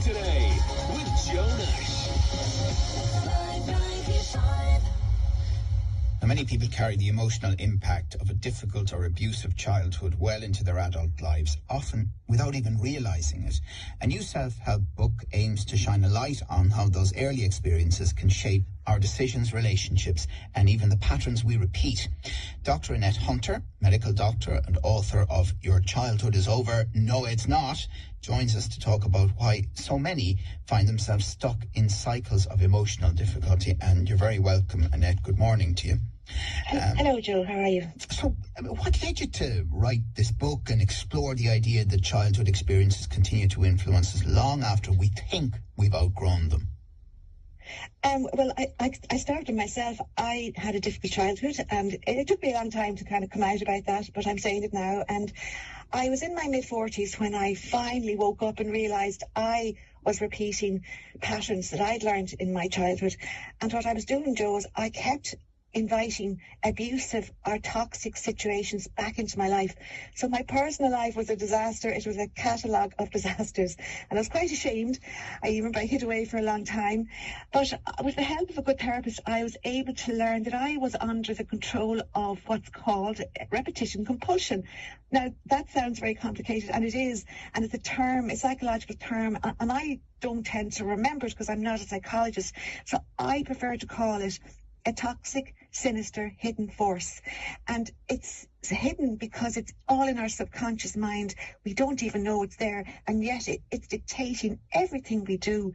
Today with Joe Nash. Now, many people carry the emotional impact of a difficult or abusive childhood well into their adult lives, often without even realising it. A new self-help book aims to shine a light on how those early experiences can shape our decisions, relationships, and even the patterns we repeat. Dr. Annette Hunter, medical doctor and author of Your Childhood is Over, No It's Not, joins us to talk about why so many find themselves stuck in cycles of emotional difficulty. And you're very welcome, Annette. Good morning to you. Hello, Joe. How are you? So, what led you to write this book and explore the idea that childhood experiences continue to influence us long after we think we've outgrown them? Well, I started myself. I had a difficult childhood, and it took me a long time to kind of come out about that, but I'm saying it now. And I was in my mid-40s when I finally woke up and realised I was repeating patterns that I'd learned in my childhood. And what I was doing, Joe, was I kept inviting abusive or toxic situations back into my life. So my personal life was a disaster. It was a catalogue of disasters, and I was quite ashamed. I hid away for a long time, but with the help of a good therapist, I was able to learn that I was under the control of what's called repetition compulsion. Now, that sounds very complicated, and it is, and it's a psychological term, and I don't tend to remember it because I'm not a psychologist, so I prefer to call it a toxic, sinister, hidden force. And it's hidden because it's all in our subconscious mind. We don't even know it's there, and yet it's dictating everything we do.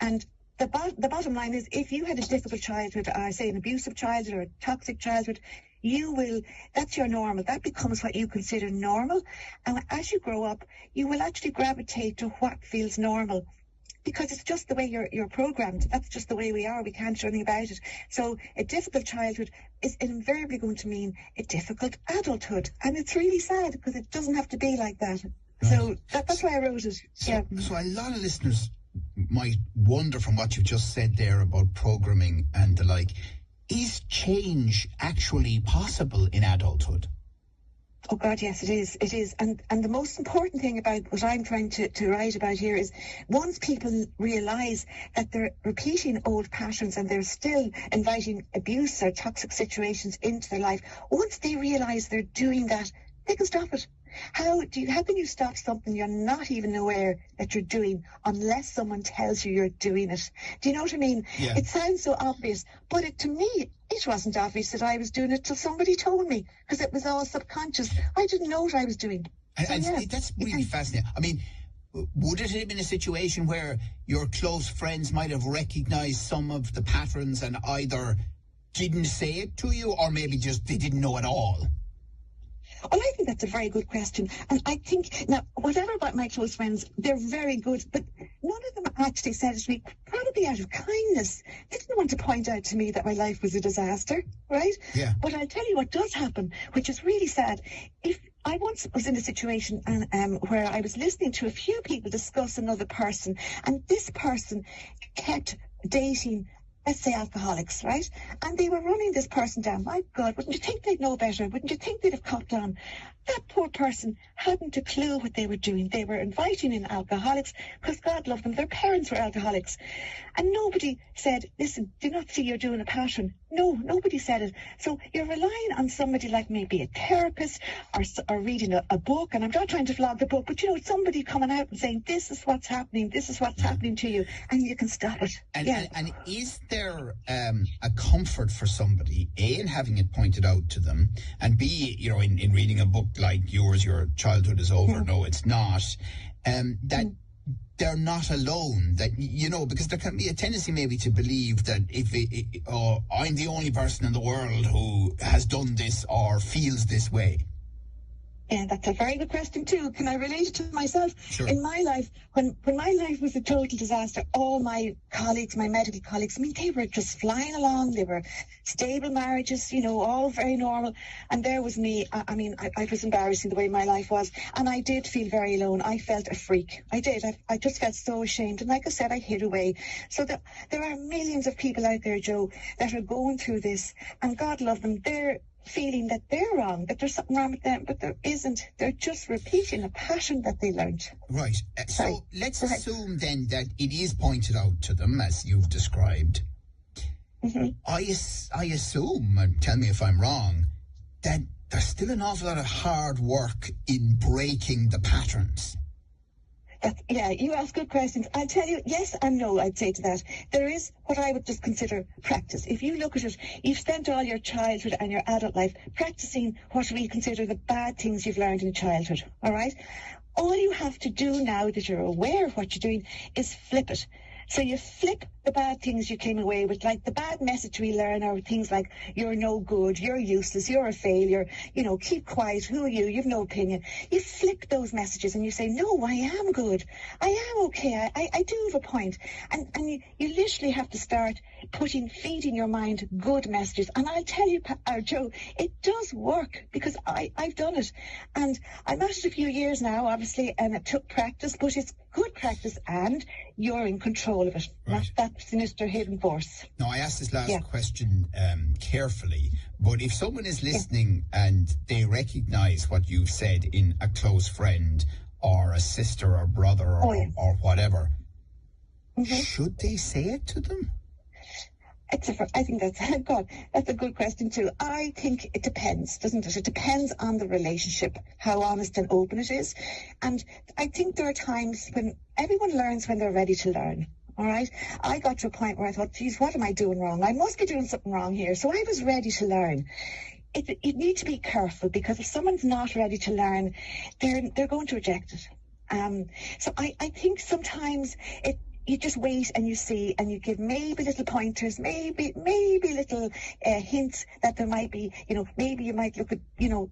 And the bottom line is, if you had a difficult childhood, say an abusive childhood or a toxic childhood, that's your normal. That becomes what you consider normal. And as you grow up, you will actually gravitate to what feels normal, because it's just the way you're programmed. That's just the way we are. We can't do anything about it. So a difficult childhood is invariably going to mean a difficult adulthood. And it's really sad because it doesn't have to be like that. Right. So that's why I wrote it. So a lot of listeners might wonder, from what you've just said there about programming and the like, is change actually possible in adulthood? Oh God, yes, it is. It is. And the most important thing about what I'm trying to write about here is, once people realise that they're repeating old patterns and they're still inviting abuse or toxic situations into their life, once they realise they're doing that, they can stop it. How can you stop something you're not even aware that you're doing unless someone tells you you're doing it? Do you know what I mean? Yeah. It sounds so obvious, but to me, it wasn't obvious that I was doing it till somebody told me, because it was all subconscious. I didn't know what I was doing. That's really fascinating. I mean, would it have been a situation where your close friends might have recognised some of the patterns and either didn't say it to you, or maybe just they didn't know at all? Well, I think that's a very good question. And I think, now, whatever about my close friends, they're very good, but none of them actually said it to me, probably out of kindness. They didn't want to point out to me that my life was a disaster, right? Yeah. But I'll tell you what does happen, which is really sad. If I once was in a situation where I was listening to a few people discuss another person, and this person kept dating, let's say, alcoholics, right? And they were running this person down. My God, wouldn't you think they'd know better? Wouldn't you think they'd have copped on? That poor person hadn't a clue what they were doing. They were inviting in alcoholics because, God love them, their parents were alcoholics. And nobody said, listen, do you not see you're doing a pattern? No, nobody said it. So you're relying on somebody like maybe a therapist or reading a book. And I'm not trying to flog the book, but, somebody coming out and saying, this is what's happening to you, and you can stop it. And is there a comfort for somebody, A, in having it pointed out to them, and B, in reading a book like yours, Your Childhood is Over, No It's Not, that they're not alone, that, because there can be a tendency maybe to believe that I'm the only person in the world who has done this or feels this way. Yeah, that's a very good question too. Can I relate it to myself? Sure. In my life, when my life was a total disaster, all my colleagues, my medical colleagues, they were just flying along. They were stable marriages, all very normal. And there was me. I was embarrassing the way my life was. And I did feel very alone. I felt a freak. I did. I just felt so ashamed. And like I said, I hid away. So there are millions of people out there, Joe, that are going through this. And God love them. They're feeling that they're wrong, that there's something wrong with them, but there isn't. They're just repeating a pattern that they learned. Right. Sorry. So let's assume then that it is pointed out to them, as you've described. Mm-hmm. I assume, and tell me if I'm wrong, that there's still an awful lot of hard work in breaking the patterns. Yeah, you ask good questions. I'll tell you, yes and no, I'd say to that. There is what I would just consider practice. If you look at it, you've spent all your childhood and your adult life practicing what we consider the bad things you've learned in childhood, all right? All you have to do now that you're aware of what you're doing is flip it. So you flip the bad things you came away with, like the bad message we learn are things like, you're no good, you're useless, you're a failure, keep quiet, who are you, you've no opinion. You flip those messages and you say, no, I am good, I am okay, I do have a point. And you literally have to start feeding your mind good messages. And I'll tell you, Joe, it does work, because I've done it. And I'm at it a few years now, obviously, and it took practice, but it's good practice, and you're in control of it, right. Not that sinister hidden force. Now, I asked this last question carefully, but if someone is listening and they recognise what you've said in a close friend or a sister or brother or whatever, should they say it to them? I think that's a good question too. I think it depends, doesn't it? It depends on the relationship, how honest and open it is. And I think there are times when everyone learns when they're ready to learn. All right. I got to a point where I thought, geez, what am I doing wrong? I must be doing something wrong here. So I was ready to learn. You need to be careful, because if someone's not ready to learn, they're going to reject it. So I think sometimes you just wait and you see, and you give maybe little pointers, maybe little hints that there might be, maybe you might look at,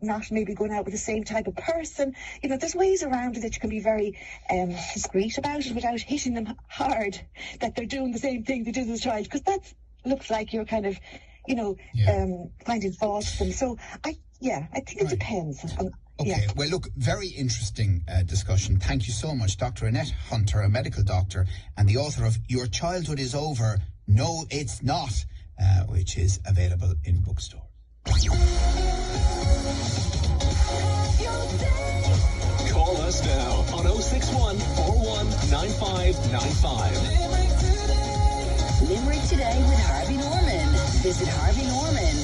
not maybe going out with the same type of person. There's ways around it that you can be very discreet about it without hitting them hard that they're doing the same thing they did as a child, because that looks like you're kind of, finding fault with them. So I think it depends. Okay, well, look, very interesting discussion. Thank you so much, Dr. Annette Hunter, a medical doctor and the author of Your Childhood is Over, No, It's Not, which is available in bookstores. Call us now on 061 419595. Limerick Today with Harvey Norman. Visit Harvey Norman.